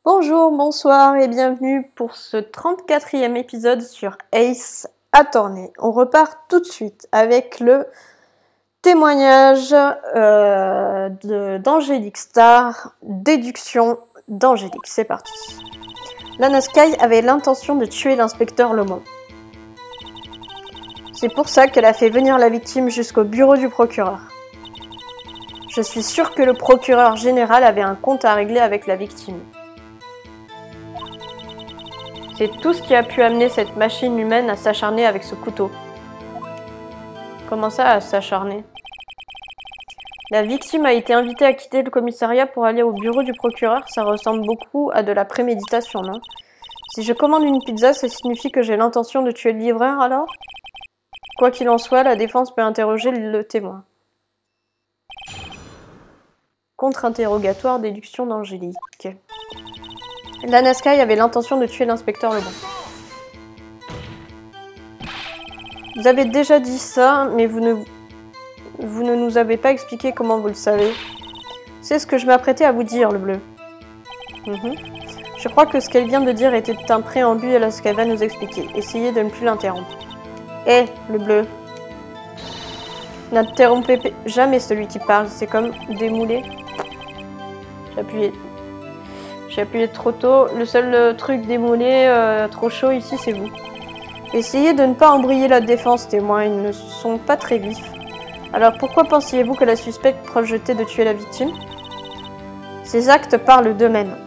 Bonjour, bonsoir et bienvenue pour ce 34e épisode sur Ace Attorney. On repart tout de suite avec le témoignage d'Angélique Star, déduction d'Angélique. C'est parti. Lana Skye avait l'intention de tuer l'inspecteur Lomond. C'est pour ça qu'elle a fait venir la victime jusqu'au bureau du procureur. Je suis sûre que le procureur général avait un compte à régler avec la victime. C'est tout ce qui a pu amener cette machine humaine à s'acharner avec ce couteau. Comment ça, à s'acharner? La victime a été invitée à quitter le commissariat pour aller au bureau du procureur. Ça ressemble beaucoup à de la préméditation, non? Si je commande une pizza, ça signifie que j'ai l'intention de tuer le livreur, alors? Quoi qu'il en soit, la défense peut interroger le témoin. Contre-interrogatoire, déduction d'Angélique. Lana Skye avait l'intention de tuer l'inspecteur Lebon. Vous avez déjà dit ça, mais vous ne nous avez pas expliqué comment vous le savez. C'est ce que je m'apprêtais à vous dire, le bleu. Je crois que ce qu'elle vient de dire était un préambule à ce qu'elle va nous expliquer. Essayez de ne plus l'interrompre. Hé, le bleu. N'interrompez jamais celui qui parle, c'est comme démouler. J'ai appuyé trop tôt. Le seul truc démolé, trop chaud ici, c'est vous. Essayez de ne pas embrayer la défense, témoins. Ils ne sont pas très vifs. Alors pourquoi pensiez-vous que la suspecte projetait de tuer la victime? Ses actes parlent d'eux-mêmes.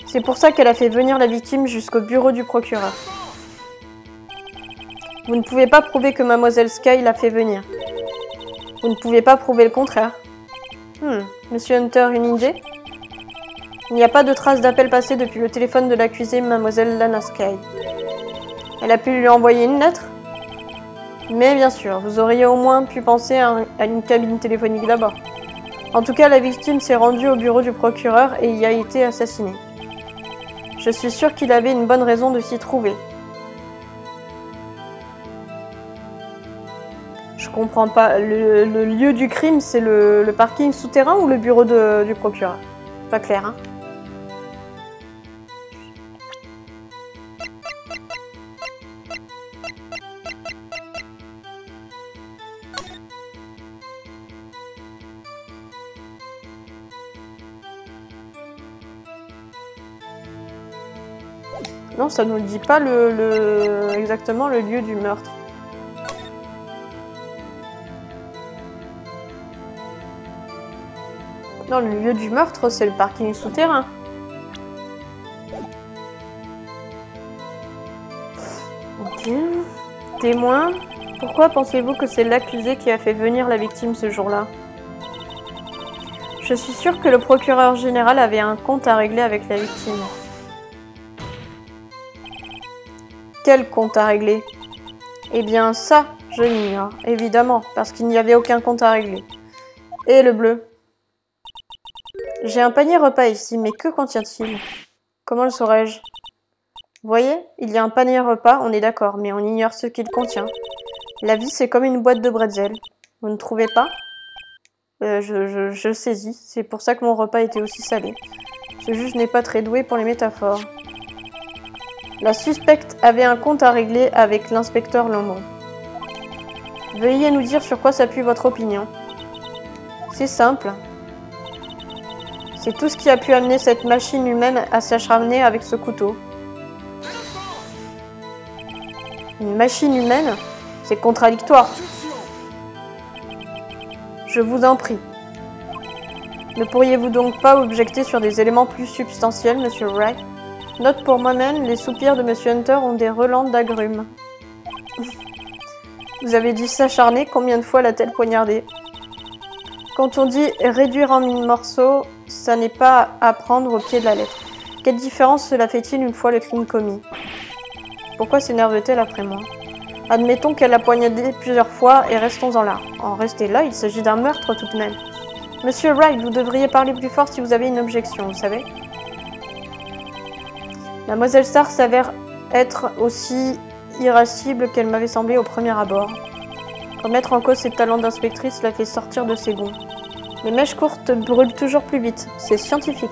C'est pour ça qu'elle a fait venir la victime jusqu'au bureau du procureur. Vous ne pouvez pas prouver que Mademoiselle Skye l'a fait venir. Vous ne pouvez pas prouver le contraire. Monsieur Hunter, une idée? Il n'y a pas de traces d'appel passé depuis le téléphone de l'accusée, Mademoiselle Lana Skye. Elle a pu lui envoyer une lettre? Mais bien sûr, vous auriez au moins pu penser à une cabine téléphonique là-bas. En tout cas, la victime s'est rendue au bureau du procureur et y a été assassinée. Je suis sûre qu'il avait une bonne raison de s'y trouver. Je comprends pas. Le lieu du crime, c'est le parking souterrain ou le bureau du procureur? Pas clair, hein? Non, ça nous dit pas exactement le lieu du meurtre. Non, le lieu du meurtre, c'est le parking souterrain. Ok. Témoin, pourquoi pensez-vous que c'est l'accusé qui a fait venir la victime ce jour-là? Je suis sûre que le procureur général avait un compte à régler avec la victime. Quel compte à régler? Eh bien ça, je l'ignore, évidemment, parce qu'il n'y avait aucun compte à régler. Et le bleu? J'ai un panier repas ici, mais que contient-il? Comment le saurais-je? Vous voyez, il y a un panier repas, on est d'accord, mais on ignore ce qu'il contient. La vie, c'est comme une boîte de bretzel. Vous ne trouvez pas? Je saisis, c'est pour ça que mon repas était aussi salé. Ce juge n'est pas très doué pour les métaphores. La suspecte avait un compte à régler avec l'inspecteur Lomond. Veuillez nous dire sur quoi s'appuie votre opinion. C'est simple. C'est tout ce qui a pu amener cette machine humaine à s'acharner avec ce couteau. Une machine humaine? C'est contradictoire. Je vous en prie. Ne pourriez-vous donc pas objecter sur des éléments plus substantiels, Monsieur Wright? Note pour moi-même, les soupirs de Monsieur Hunter ont des relents d'agrumes. Vous avez dit s'acharner, combien de fois l'a-t-elle poignardé? Quand on dit réduire en mille morceaux, ça n'est pas à prendre au pied de la lettre. Quelle différence cela fait-il une fois le crime commis? Pourquoi s'énerve-t-elle après moi? Admettons qu'elle l'a poignardé plusieurs fois et restons-en là. En rester là, il s'agit d'un meurtre tout de même. Monsieur Wright, vous devriez parler plus fort si vous avez une objection, vous savez? Mademoiselle Star s'avère être aussi irascible qu'elle m'avait semblé au premier abord. Remettre en cause ses talents d'inspectrice la fait sortir de ses gonds. Les mèches courtes brûlent toujours plus vite, c'est scientifique.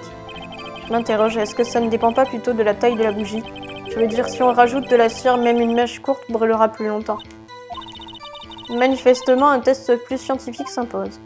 Je m'interroge, est-ce que ça ne dépend pas plutôt de la taille de la bougie? Je veux dire, si on rajoute de la cire, même une mèche courte brûlera plus longtemps. Manifestement, un test plus scientifique s'impose.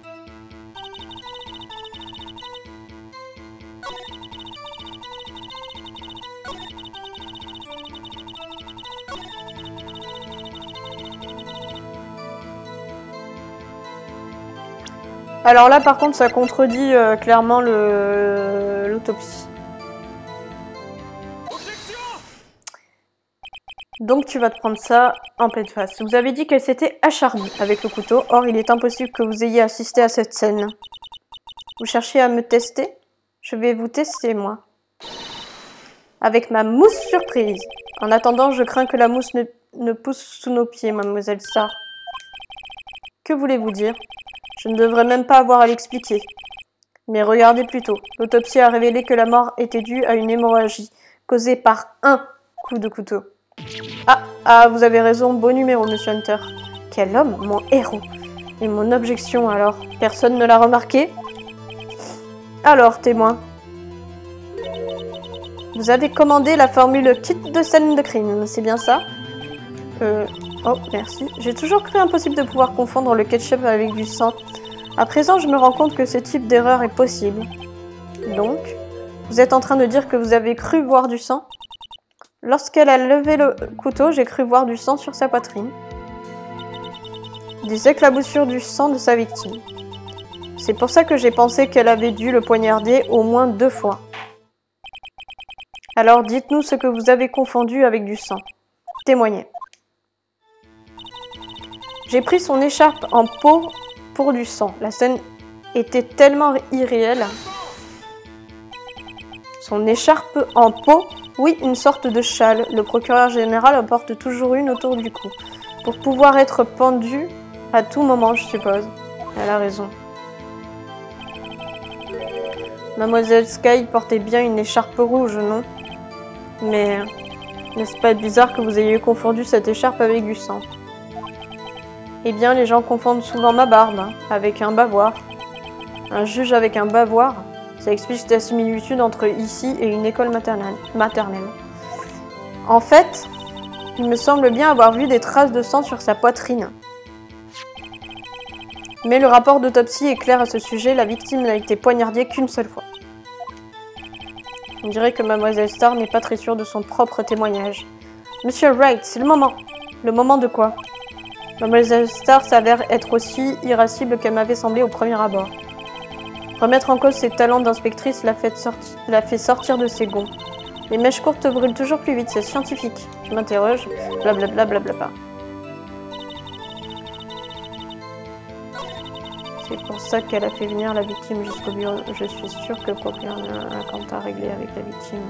Alors là, par contre, ça contredit clairement l'autopsie. Donc tu vas te prendre ça en pleine face. Vous avez dit qu'elle s'était acharnée avec le couteau. Or, il est impossible que vous ayez assisté à cette scène. Vous cherchez à me tester? Je vais vous tester, moi. Avec ma mousse surprise. En attendant, je crains que la mousse ne pousse sous nos pieds, mademoiselle Starr. Que voulez-vous dire? Je ne devrais même pas avoir à l'expliquer. Mais regardez plutôt. L'autopsie a révélé que la mort était due à une hémorragie causée par un coup de couteau. Ah, vous avez raison, beau numéro, monsieur Hunter. Quel homme, mon héros. Et mon objection, alors? Personne ne l'a remarqué? Alors, témoin. Vous avez commandé la formule kit de scène de crime, c'est bien ça? Oh, merci. J'ai toujours cru impossible de pouvoir confondre le ketchup avec du sang. À présent, je me rends compte que ce type d'erreur est possible. Donc, vous êtes en train de dire que vous avez cru voir du sang? Lorsqu'elle a levé le couteau, j'ai cru voir du sang sur sa poitrine. Des éclaboussures du sang de sa victime. C'est pour ça que j'ai pensé qu'elle avait dû le poignarder au moins 2 fois. Alors dites-nous ce que vous avez confondu avec du sang. Témoignez. J'ai pris son écharpe en peau pour du sang. La scène était tellement irréelle. Son écharpe en peau? Oui, une sorte de châle. Le procureur général en porte toujours une autour du cou. Pour pouvoir être pendu à tout moment, je suppose. Elle a raison. Mademoiselle Sky portait bien une écharpe rouge, non? Mais n'est-ce pas bizarre que vous ayez confondu cette écharpe avec du sang? Eh bien, les gens confondent souvent ma barbe avec un bavoir. Un juge avec un bavoir? Ça explique la similitude entre ici et une école maternelle. En fait, il me semble bien avoir vu des traces de sang sur sa poitrine. Mais le rapport d'autopsie est clair à ce sujet, la victime n'a été poignardée qu'une seule fois. On dirait que Mademoiselle Starr n'est pas très sûre de son propre témoignage. Monsieur Wright, c'est le moment. Le moment de quoi? Mademoiselle Starr s'avère être aussi irascible qu'elle m'avait semblé au premier abord. Remettre en cause ses talents d'inspectrice l'a fait sortir de ses gonds. Les mèches courtes brûlent toujours plus vite, c'est scientifique. Je m'interroge, blablabla, blablabla. C'est pour ça qu'elle a fait venir la victime jusqu'au bureau. Je suis sûre que le procureur a un compte à régler avec la victime.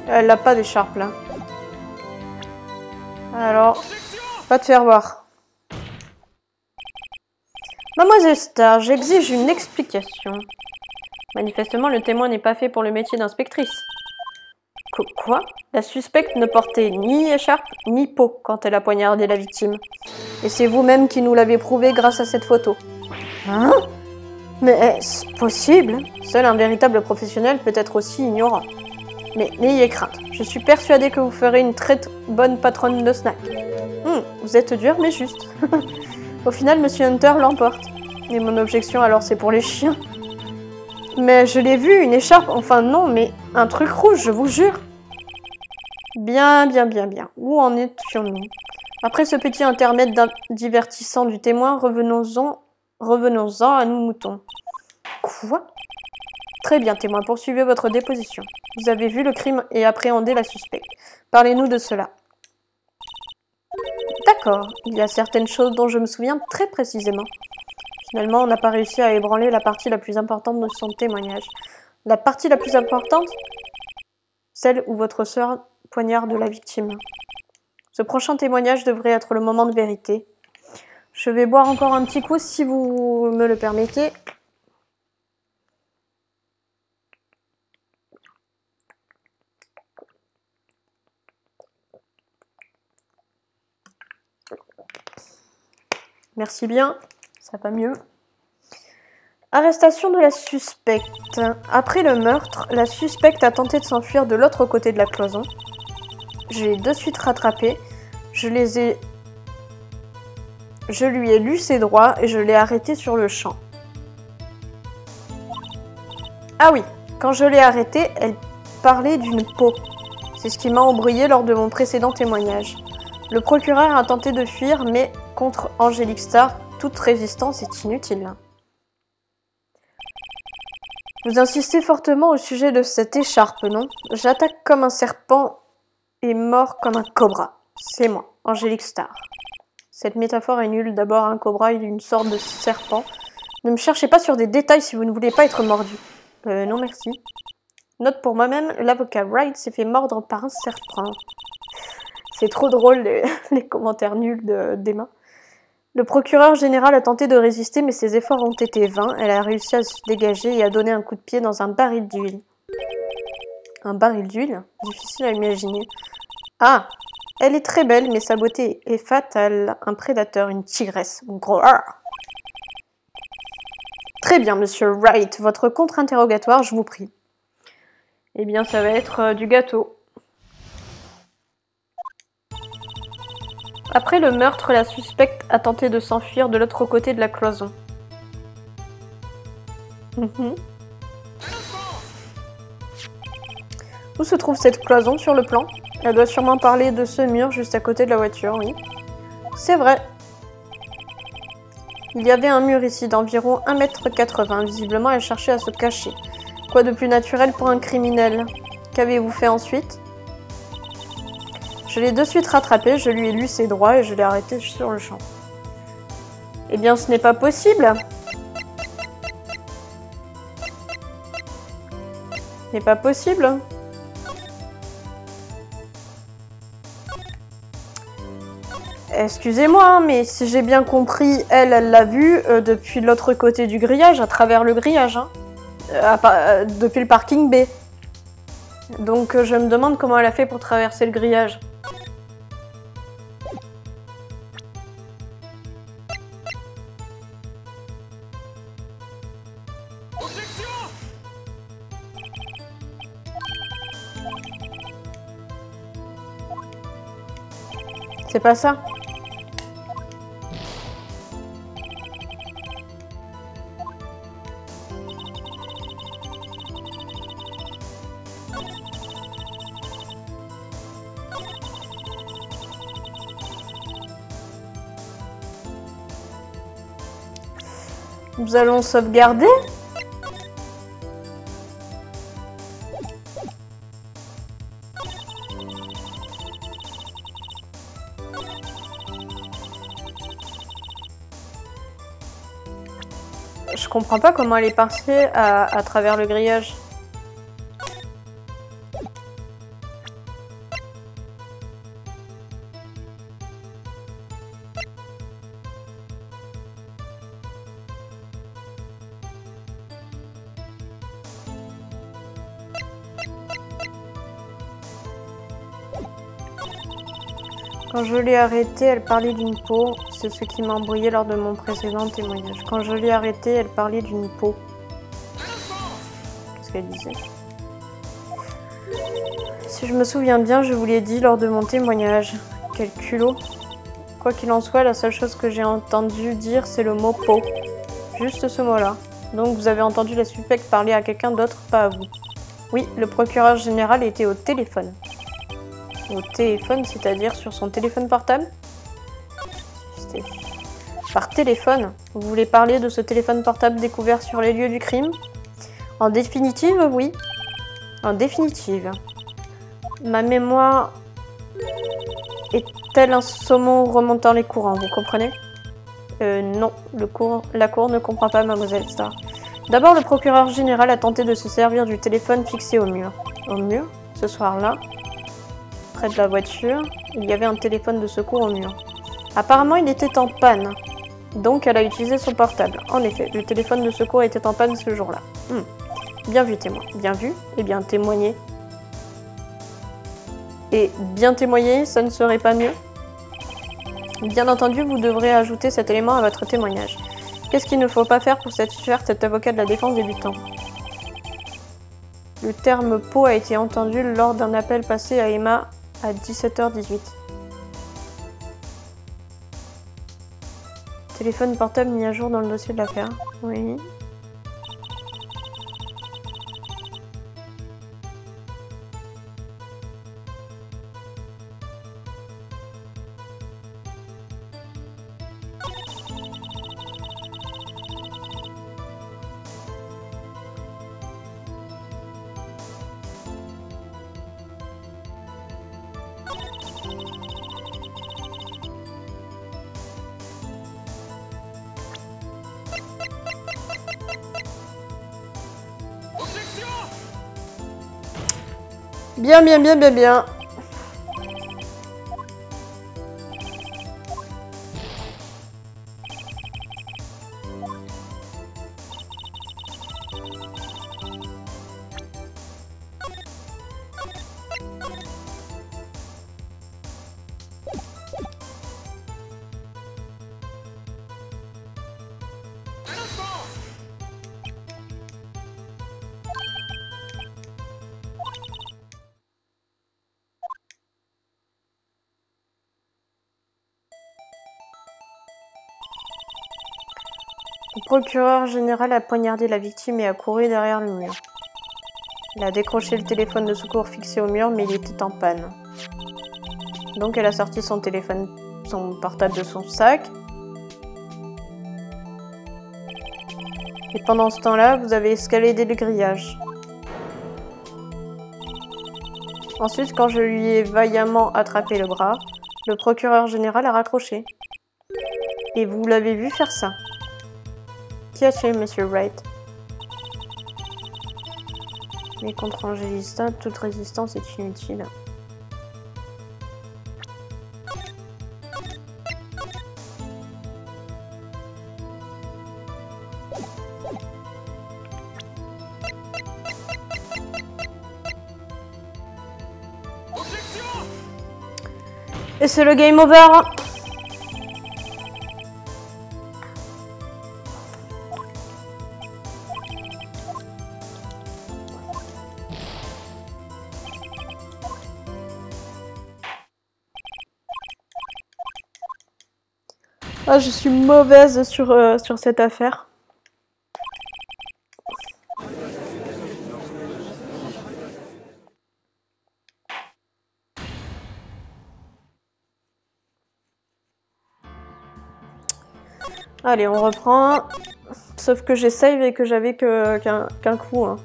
Elle n'a pas d'écharpe là. Alors, va te faire voir. Mademoiselle Starr, j'exige une explication. Manifestement, le témoin n'est pas fait pour le métier d'inspectrice. Quoi? La suspecte ne portait ni écharpe ni peau quand elle a poignardé la victime. Et c'est vous-même qui nous l'avez prouvé grâce à cette photo. Hein? Mais est-ce possible? Seul un véritable professionnel peut être aussi ignorant. Mais n'ayez crainte, je suis persuadée que vous ferez une très bonne patronne de snack. Vous êtes dur mais juste. Au final, Monsieur Hunter l'emporte. Et mon objection alors c'est pour les chiens. Mais je l'ai vu, une écharpe, enfin non, mais un truc rouge, je vous jure. Bien. Où en étions-nous? Après ce petit intermède divertissant du témoin, revenons-en à nos moutons. Quoi? Très bien, témoin, poursuivez votre déposition. Vous avez vu le crime et appréhendé la suspecte. Parlez-nous de cela. D'accord, il y a certaines choses dont je me souviens très précisément. Finalement, on n'a pas réussi à ébranler la partie la plus importante de son témoignage. La partie la plus importante? Celle où votre sœur poignarde la victime. Ce prochain témoignage devrait être le moment de vérité. Je vais boire encore un petit coup si vous me le permettez. Merci bien, ça va mieux. Arrestation de la suspecte. Après le meurtre, la suspecte a tenté de s'enfuir de l'autre côté de la cloison. Je l'ai de suite rattrapée. Je lui ai lu ses droits et je l'ai arrêtée sur le champ. Ah oui, quand je l'ai arrêtée, elle parlait d'une peau. C'est ce qui m'a embrouillée lors de mon précédent témoignage. Le procureur a tenté de fuir, mais contre Angélique Starr, toute résistance est inutile. Vous insistez fortement au sujet de cette écharpe, non? J'attaque comme un serpent et mord comme un cobra. C'est moi, Angélique Starr. Cette métaphore est nulle. D'abord, un cobra est une sorte de serpent. Ne me cherchez pas sur des détails si vous ne voulez pas être mordu. Non merci. Note pour moi-même, l'avocat Wright s'est fait mordre par un serpent. C'est trop drôle les commentaires nuls d'Emma. Le procureur général a tenté de résister, mais ses efforts ont été vains. Elle a réussi à se dégager et à donner un coup de pied dans un baril d'huile. Un baril d'huile? Difficile à imaginer. Ah! Elle est très belle, mais sa beauté est fatale. Un prédateur, une tigresse. Grrr. Très bien, monsieur Wright. Votre contre-interrogatoire, je vous prie. Eh bien, ça va être du gâteau. Après le meurtre, la suspecte a tenté de s'enfuir de l'autre côté de la cloison. Où se trouve cette cloison sur le plan? Elle doit sûrement parler de ce mur juste à côté de la voiture, oui. C'est vrai. Il y avait un mur ici d'environ 1,80 m. Visiblement, elle cherchait à se cacher. Quoi de plus naturel pour un criminel? Qu'avez-vous fait ensuite? Je l'ai de suite rattrapé, je lui ai lu ses droits et je l'ai arrêté sur le champ. Eh bien, ce n'est pas possible. Ce n'est pas possible. Excusez-moi, mais si j'ai bien compris, elle l'a vu depuis l'autre côté du grillage, à travers le grillage, hein. Depuis le parking B. Donc je me demande comment elle a fait pour traverser le grillage. C'est pas ça. Nous allons sauvegarder. Je comprends pas comment elle est partie à travers le grillage. Quand je l'ai arrêtée, elle parlait d'une peau. C'est ce qui m'a embrouillé lors de mon précédent témoignage. Quand je l'ai arrêtée, elle parlait d'une peau. Qu'est-ce qu'elle disait? Si je me souviens bien, je vous l'ai dit lors de mon témoignage. Quel culot. Quoi qu'il en soit, la seule chose que j'ai entendu dire, c'est le mot peau. Juste ce mot-là. Donc vous avez entendu la suspecte parler à quelqu'un d'autre, pas à vous. Oui, le procureur général était au téléphone. Au téléphone, c'est-à-dire sur son téléphone portable? Par téléphone? Vous voulez parler de ce téléphone portable découvert sur les lieux du crime? En définitive, oui. En définitive. Ma mémoire est tel un saumon remontant les courants, vous comprenez? Non, la cour ne comprend pas, mademoiselle Star. D'abord, le procureur général a tenté de se servir du téléphone fixé au mur. Au mur? Ce soir-là, près de la voiture, il y avait un téléphone de secours au mur. Apparemment, il était en panne. Donc, elle a utilisé son portable. En effet, le téléphone de secours était en panne ce jour-là. Bien vu, témoin. Bien vu et bien témoigné. Et bien témoigné, ça ne serait pas mieux? Bien entendu, vous devrez ajouter cet élément à votre témoignage. Qu'est-ce qu'il ne faut pas faire pour satisfaire cet avocat de la défense débutant? Le terme peau a été entendu lors d'un appel passé à Emma à 17h18. Téléphone portable mis à jour dans le dossier de l'affaire. Oui. Bien, bien, bien, bien, bien. Le procureur général a poignardé la victime et a couru derrière le mur. Il a décroché le téléphone de secours fixé au mur, mais il était en panne. Donc elle a sorti son portable de son sac. Et pendant ce temps-là, vous avez escaladé le grillage. Ensuite, quand je lui ai vaillamment attrapé le bras, le procureur général a raccroché. Et vous l'avez vu faire ça. Qui a tué Monsieur Wright? Mais contre Angélista, toute résistance est inutile. Et c'est le game over. Ah, je suis mauvaise sur cette affaire. Allez, on reprend. Sauf que j'ai save et que j'avais qu'un coup. Hein.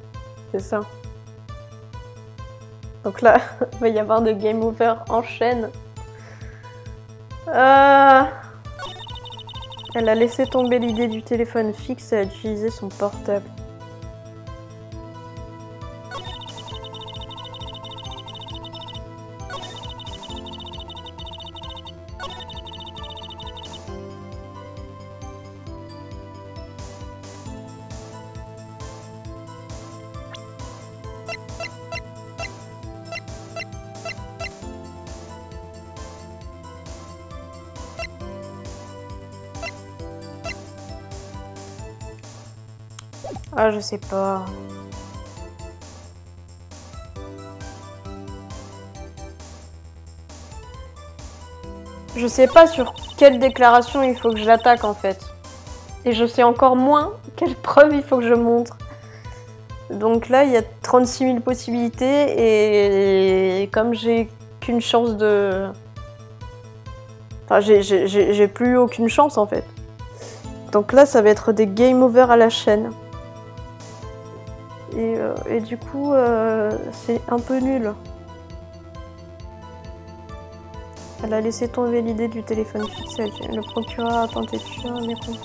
C'est ça. Donc là, il va y avoir de game over en chaîne. Elle a laissé tomber l'idée du téléphone fixe et a utilisé son portable. Ah, je sais pas. Je sais pas sur quelle déclaration il faut que je l'attaque en fait. Et je sais encore moins quelle preuve il faut que je montre. Donc là, il y a 36 000 possibilités et comme j'ai qu'une chance de... Enfin, j'ai plus aucune chance en fait. Donc là, ça va être des game over à la chaîne. Et du coup, c'est un peu nul. Elle a laissé tomber l'idée du téléphone fixe. Le procureur a tenté de fuir, mais bon.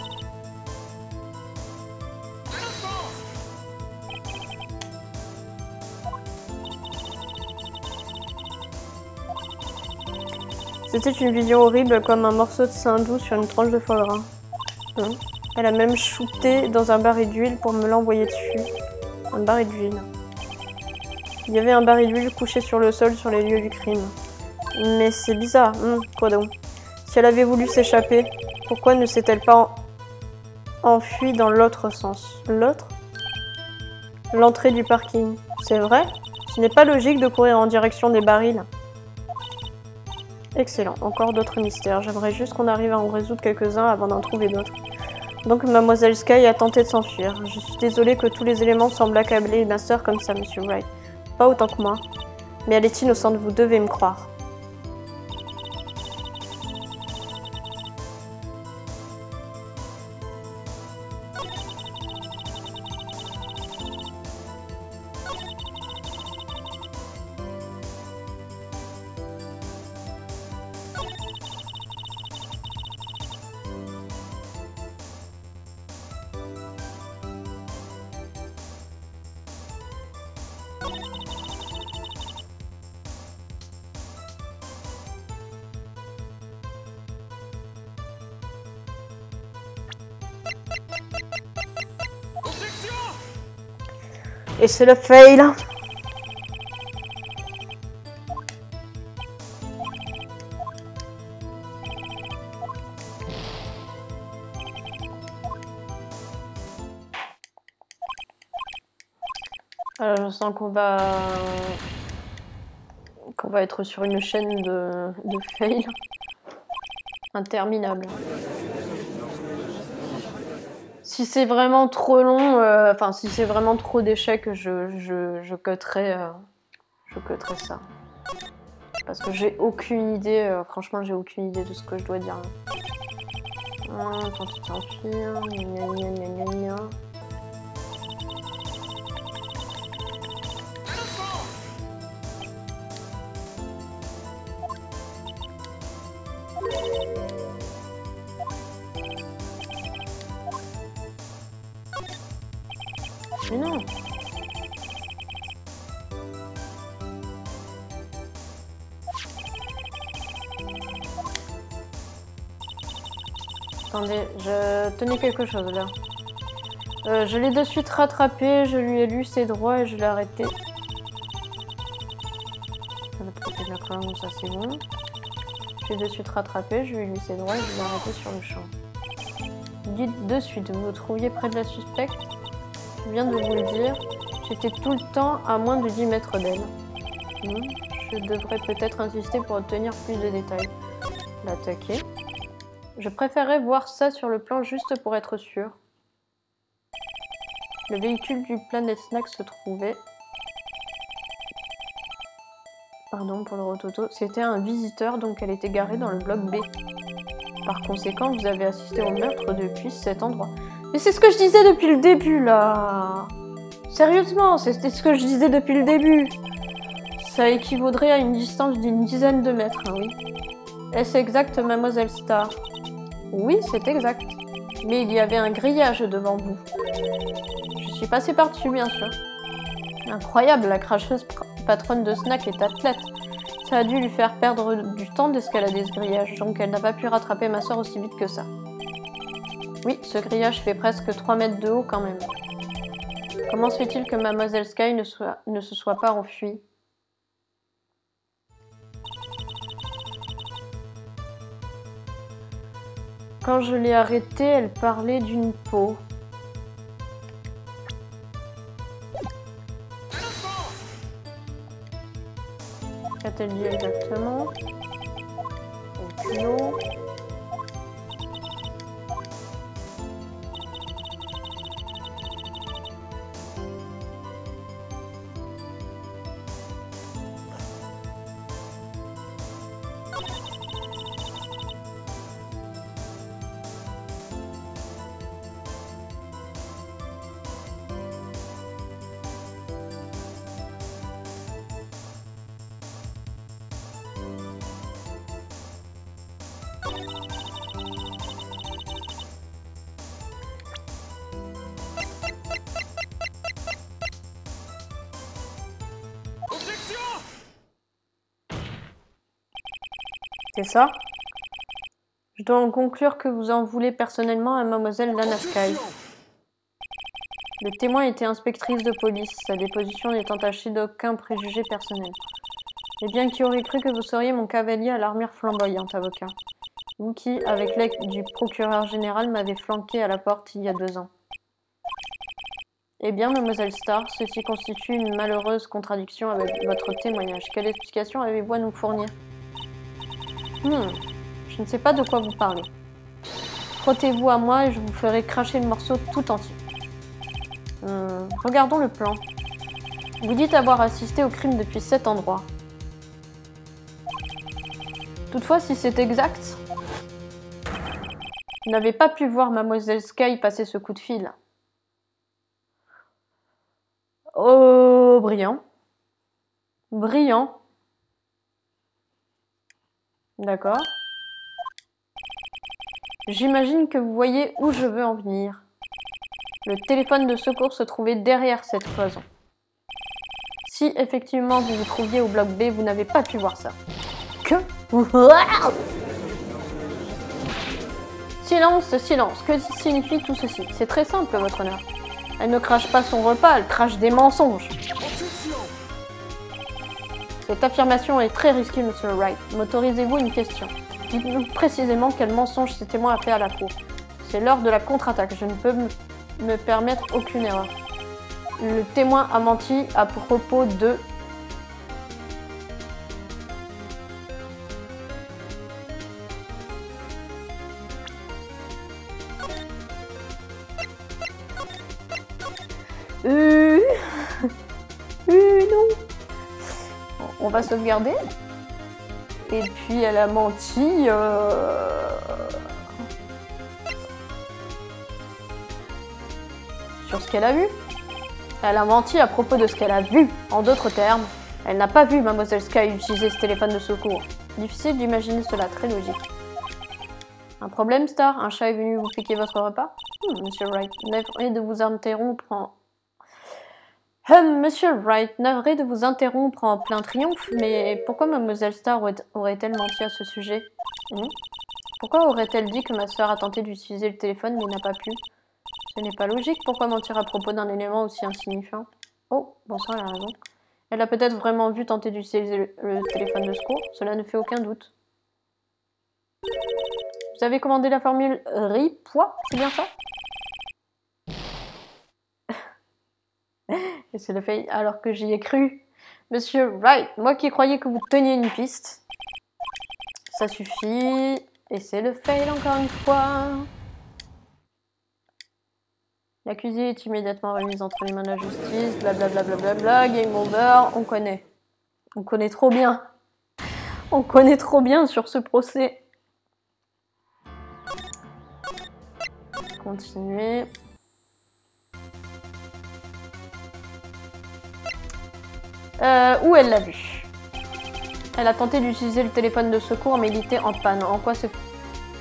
C'était une vision horrible comme un morceau de sein doux sur une tranche de foie gras. Elle a même shooté dans un baril d'huile pour me l'envoyer dessus. Un baril d'huile. Il y avait un baril d'huile couché sur le sol sur les lieux du crime. Mais c'est bizarre. Quoi donc? Si elle avait voulu s'échapper, pourquoi ne s'est-elle pas enfuie dans l'autre sens? L'autre? L'entrée du parking. C'est vrai? Ce n'est pas logique de courir en direction des barils. Excellent. Encore d'autres mystères. J'aimerais juste qu'on arrive à en résoudre quelques-uns avant d'en trouver d'autres. Donc Mademoiselle Sky a tenté de s'enfuir. Je suis désolée que tous les éléments semblent accabler ma sœur comme ça, Monsieur Wright. Pas autant que moi. Mais elle est innocente, vous devez me croire. Et c'est le fail. Je sens qu'on va être sur une chaîne de fail interminable. Si c'est vraiment trop long, enfin si c'est vraiment trop d'échecs, je cutterai ça. Parce que j'ai aucune idée, franchement j'ai aucune idée de ce que je dois dire. Tenter de s'enfuir, gna gna gna gna gna. Mais non. Attendez, je tenais quelque chose là. Je l'ai de suite rattrapé, je lui ai lu ses droits et je l'ai arrêté. D'accord, ça c'est bon. Je l'ai de suite rattrapé, je lui ai lu ses droits et je l'ai arrêté sur le champ. Dites de suite, vous vous trouviez près de la suspecte? Je viens de vous le dire, j'étais tout le temps à moins de 10 mètres d'elle. Je devrais peut-être insister pour obtenir plus de détails. L'attaquer. Je préférerais voir ça sur le plan juste pour être sûr. Le véhicule du Planet Snack se trouvait... Pardon pour le rototo. C'était un visiteur, donc elle était garée dans le bloc B. Par conséquent, vous avez assisté au meurtre depuis cet endroit. Mais c'est ce que je disais depuis le début, là. Sérieusement, c'était ce que je disais depuis le début. Ça équivaudrait à une distance d'une dizaine de mètres, hein, oui. Est-ce exact, Mademoiselle Star? Oui, c'est exact. Mais il y avait un grillage devant vous. Je suis passée par-dessus, bien sûr. Incroyable, la cracheuse patronne de Snack est athlète. Ça a dû lui faire perdre du temps d'escalader ce grillage, donc elle n'a pas pu rattraper ma soeur aussi vite que ça. Oui, ce grillage fait presque 3 mètres de haut quand même. Comment se fait-il que Mademoiselle Sky ne se soit pas enfuie? Quand je l'ai arrêtée, elle parlait d'une peau. Qu'a-t-elle dit exactement? Au culot. C'est ça? Je dois en conclure que vous en voulez personnellement à mademoiselle Lana Skye. Le témoin était inspectrice de police, sa déposition n'étant tachée d'aucun préjugé personnel. Et bien qui aurait cru que vous seriez mon cavalier à l'armure flamboyante, avocat. Vous qui, avec l'aide du procureur général, m'avez flanqué à la porte il y a 2 ans. Eh bien, mademoiselle Starr, ceci constitue une malheureuse contradiction avec votre témoignage. Quelle explication avez-vous à nous fournir? Je ne sais pas de quoi vous parlez. Frottez-vous à moi et je vous ferai cracher le morceau tout entier. Regardons le plan. Vous dites avoir assisté au crime depuis 7 endroits. Toutefois, si c'est exact, vous n'avez pas pu voir mademoiselle Skye passer ce coup de fil. Oh, brillant. Brillant. D'accord. J'imagine que vous voyez où je veux en venir. Le téléphone de secours se trouvait derrière cette cloison. Si effectivement vous vous trouviez au bloc B, vous n'avez pas pu voir ça. Que? Silence, silence. Que signifie tout ceci? C'est très simple, votre honneur. Elle ne crache pas son repas, elle crache des mensonges. Cette affirmation est très risquée, monsieur Wright. M'autorisez-vous une question? Dites-nous précisément quel mensonge ces témoins a fait à la cour. C'est l'heure de la contre-attaque. Je ne peux me permettre aucune erreur. Le témoin a menti à propos de... non. On va sauvegarder. Et puis elle a menti... sur ce qu'elle a vu. Elle a menti à propos de ce qu'elle a vu. En d'autres termes, elle n'a pas vu mademoiselle Skye utiliser ce téléphone de secours. Difficile d'imaginer cela, très logique. Un problème, Star? Un chat est venu vous piquer votre repas? Monsieur Wright, navré de vous interrompre en... Monsieur Wright, navré de vous interrompre en plein triomphe, mais pourquoi mademoiselle Starr aurait-elle menti à ce sujet? Pourquoi aurait-elle dit que ma sœur a tenté d'utiliser le téléphone mais n'a pas pu? Ce n'est pas logique, pourquoi mentir à propos d'un élément aussi insignifiant? Oh, bon sang, elle a raison. Elle a peut-être vraiment vu tenter d'utiliser le téléphone de secours, cela ne fait aucun doute. Vous avez commandé la formule riz-pois, c'est bien ça? Et c'est le fail, alors que j'y ai cru. Monsieur Wright, moi qui croyais que vous teniez une piste. Ça suffit. Et c'est le fail encore une fois. L'accusé est immédiatement remise entre les mains de la justice. Blablabla, bla, game over. On connaît. On connaît trop bien. On connaît trop bien sur ce procès. Continuer. Où elle l'a vu? Elle a tenté d'utiliser le téléphone de secours, mais il était en panne. En quoi ce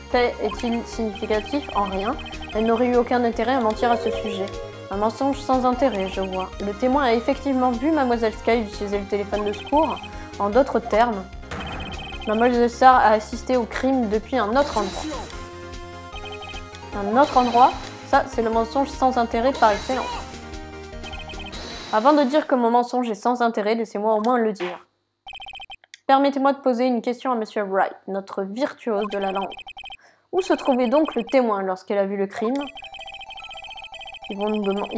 fait est-il significatif? En rien. Elle n'aurait eu aucun intérêt à mentir à ce sujet. Un mensonge sans intérêt, je vois. Le témoin a effectivement vu mademoiselle Skye utiliser le téléphone de secours. En d'autres termes, mademoiselle Starr a assisté au crime depuis un autre endroit. Un autre endroit? Ça, c'est le mensonge sans intérêt par excellence. Avant de dire que mon mensonge est sans intérêt, laissez-moi au moins le dire. Permettez-moi de poser une question à monsieur Wright, notre virtuose de la langue. Où se trouvait donc le témoin lorsqu'elle a vu le crime? Ils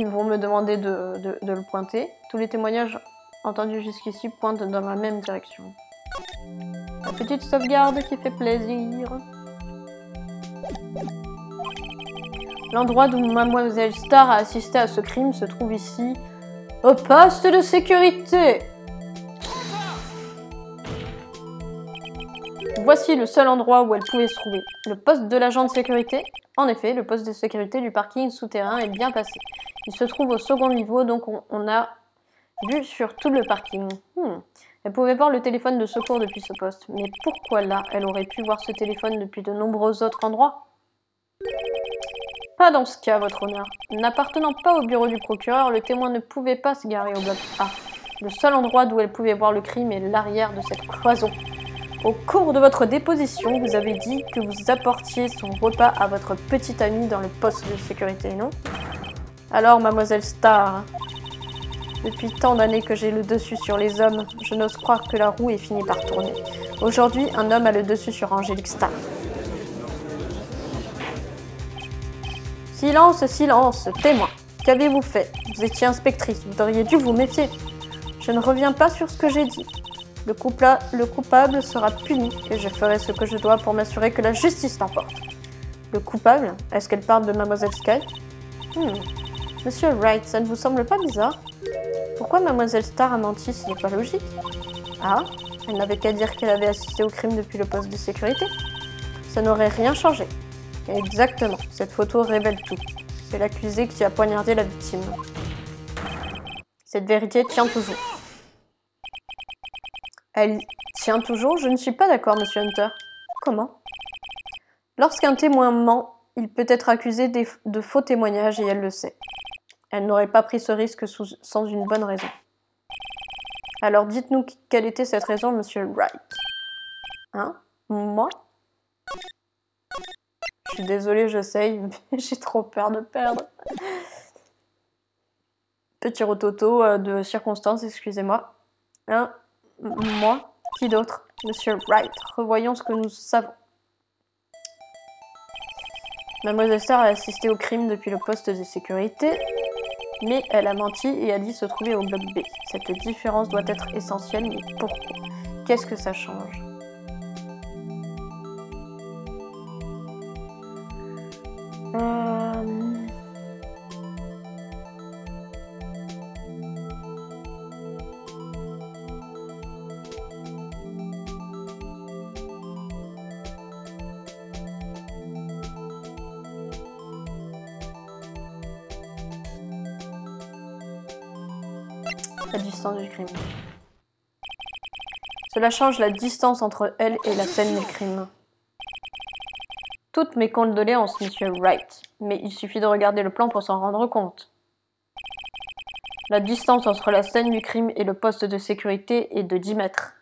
vont me demander de le pointer. Tous les témoignages entendus jusqu'ici pointent dans la même direction. La petite sauvegarde qui fait plaisir. L'endroit d'où mademoiselle Starr a assisté à ce crime se trouve ici, au poste de sécurité. Voici le seul endroit où elle pouvait se trouver. Le poste de l'agent de sécurité. En effet, le poste de sécurité du parking souterrain est bien passé. Il se trouve au second niveau, donc on a vue sur tout le parking. Elle pouvait voir le téléphone de secours depuis ce poste. Mais pourquoi là, elle aurait pu voir ce téléphone depuis de nombreux autres endroits? Pas dans ce cas, votre honneur. N'appartenant pas au bureau du procureur, le témoin ne pouvait pas se garer au bloc A. Le seul endroit d'où elle pouvait voir le crime est l'arrière de cette cloison. Au cours de votre déposition, vous avez dit que vous apportiez son repas à votre petite amie dans le poste de sécurité, non? Alors, mademoiselle Star, depuis tant d'années que j'ai le dessus sur les hommes, je n'ose croire que la roue est finie par tourner. Aujourd'hui, un homme a le dessus sur Angélique Star. Silence, silence, témoin. Qu'avez-vous fait? Vous étiez inspectrice, vous auriez dû vous méfier. Je ne reviens pas sur ce que j'ai dit. Le coupable sera puni et je ferai ce que je dois pour m'assurer que la justice l'emporte. Le coupable? Est-ce qu'elle parle de Mademoiselle Sky? Monsieur Wright, ça ne vous semble pas bizarre? Pourquoi Mademoiselle Star a menti? Ce n'est pas logique. Ah, elle n'avait qu'à dire qu'elle avait assisté au crime depuis le poste de sécurité. Ça n'aurait rien changé. Exactement, cette photo révèle tout. C'est l'accusé qui a poignardé la victime. Cette vérité tient toujours. Elle tient toujours? Je ne suis pas d'accord, monsieur Hunter. Comment? Lorsqu'un témoin ment, il peut être accusé de faux témoignages et elle le sait. Elle n'aurait pas pris ce risque sans une bonne raison. Alors dites-nous quelle était cette raison, monsieur Wright. Hein? Moi? Je suis désolée, j'essaye, mais j'ai trop peur de perdre. Petit rototo de circonstances, excusez-moi. Hein? Moi? Qui d'autre? Monsieur Wright. Revoyons ce que nous savons. Mademoiselle Star a assisté au crime depuis le poste de sécurité, mais elle a menti et a dit se trouver au bloc B. Cette différence doit être essentielle, mais pourquoi? Qu'est-ce que ça change? La distance du crime. Cela change la distance entre elle et la scène du crime. Toutes mes condoléances, monsieur Wright, mais il suffit de regarder le plan pour s'en rendre compte. La distance entre la scène du crime et le poste de sécurité est de 10 mètres.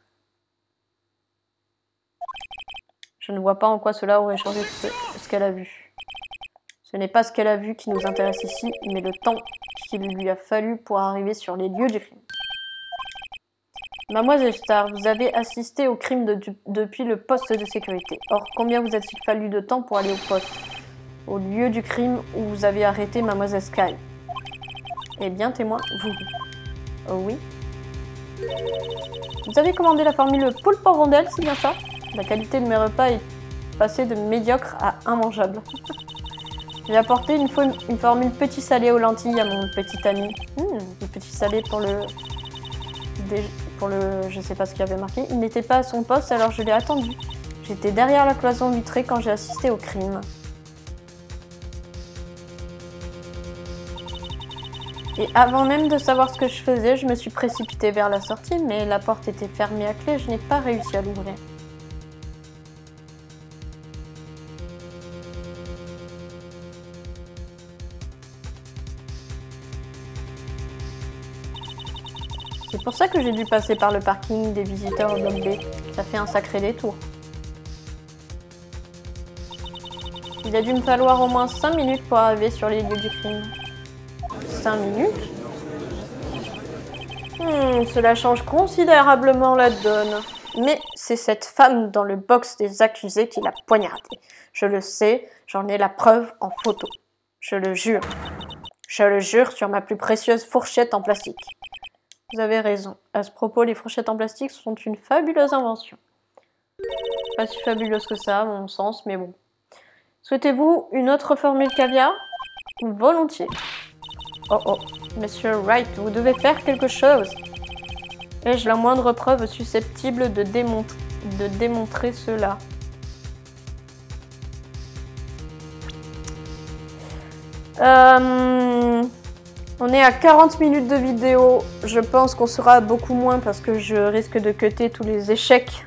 Je ne vois pas en quoi cela aurait changé ce qu'elle a vu. Ce n'est pas ce qu'elle a vu qui nous intéresse ici, mais le temps qu'il lui a fallu pour arriver sur les lieux du crime. Mademoiselle Star, vous avez assisté au crime depuis le poste de sécurité. Or, combien vous a-t-il fallu de temps pour aller au poste, au lieu du crime où vous avez arrêté Mademoiselle Sky? Eh bien, témoin, vous. Oh oui. Vous avez commandé la formule poulpe en rondelle, c'est bien ça? La qualité de mes repas est passée de médiocre à immangeable. J'ai apporté une formule petit salé aux lentilles à mon petit ami. Du petit salé pour le... Je sais pas ce qu'il y avait marqué. Il n'était pas à son poste, alors je l'ai attendu. J'étais derrière la cloison vitrée quand j'ai assisté au crime. Et avant même de savoir ce que je faisais, je me suis précipitée vers la sortie, mais la porte était fermée à clé, je n'ai pas réussi à l'ouvrir. C'est pour ça que j'ai dû passer par le parking des visiteurs au bloc B. Ça fait un sacré détour. Il a dû me falloir au moins 5 minutes pour arriver sur les lieux du crime. 5 minutes? Cela change considérablement la donne. Mais c'est cette femme dans le box des accusés qui l'a poignardée. Je le sais, j'en ai la preuve en photo. Je le jure. Je le jure sur ma plus précieuse fourchette en plastique. Vous avez raison. À ce propos, les fourchettes en plastique sont une fabuleuse invention. Pas si fabuleuse que ça, à mon sens, mais bon. Souhaitez-vous une autre formule caviar? Volontiers. Oh oh, monsieur Wright, vous devez faire quelque chose. Ai-je la moindre preuve susceptible de démontrer cela? On est à 40 minutes de vidéo. Je pense qu'on sera beaucoup moins parce que je risque de cutter tous les échecs.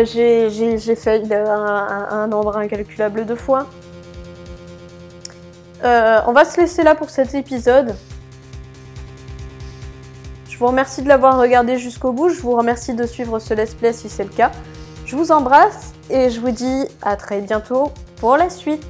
J'ai fait un nombre incalculable de fois. On va se laisser là pour cet épisode. Je vous remercie de l'avoir regardé jusqu'au bout, je vous remercie de suivre ce let's play si c'est le cas. Je vous embrasse et je vous dis à très bientôt pour la suite.